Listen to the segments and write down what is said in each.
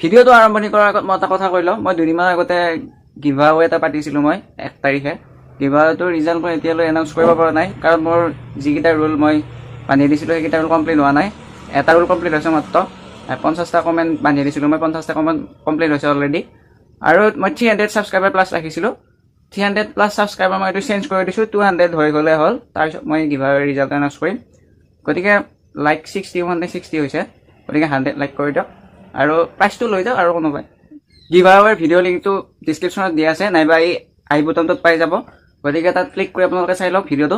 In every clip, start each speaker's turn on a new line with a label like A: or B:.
A: ভিডিঅ'টো আৰম্ভণি কৰাৰ আগত মই এটা কথা কৈ লওঁ মই 2 দিনমান আগতে গিভআৱে এটা পাতিছিলোঁ মই 1 তাৰিখে গিভআৱেটোৰ ৰিজাল্ট মই এতিয়ালৈ এনাউন্স কৰিব পৰা নাই কাৰণ মোৰ যিকেইটা ৰুল মই বান্ধি দিছিলোঁ সেইকেইটা ৰুল কমপ্লিট হোৱা নাই এটা ৰুল কমপ্লিট হৈছে মাত্ৰ 50টা কমেন্ট বান্ধি দিছিলোঁ মই 50টা কমেন্ট কমপ্লিট হৈছে অলৰেডি আৰু মই 300 ছাবস্ক্ৰাইবাৰ প্লাছ ৰাখিছিলোঁ 300 প্লাছ ছাবস্ক্ৰাইবাৰ মই এইটো চেঞ্জ কৰি দিছোঁ 200 হৈ গ'লে হ'ল তাৰপিছত মই গিভআৱে ৰিজাল্ট এনাউন্স কৰিম গতিকে লাইক 60 হৈছে গতিকে 100 লাইক কৰি দিয়ক আৰু প্ৰাইচটো লৈ যাওক আৰু কোনোবাই গিভআৱেৰ ভিডিঅ' লিংকটো ডেছক্ৰিপশ্যনত দিয়া আছে নাইবা এই আই বুটামটোত পাই যাব গতিকে তাত ক্লিক কৰি আপোনালোকে চাই লওক ভিডিঅ'টো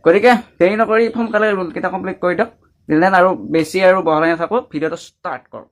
A: গতিকে দেৰি নকৰি সোনকালে ৰুলকেইটা কমপ্লিট কৰি দিয়ক দিলেন আৰু বেছি আৰু বহলাই নাথাকো ভিডিঅ'টো ষ্টাৰ্ট কৰোঁ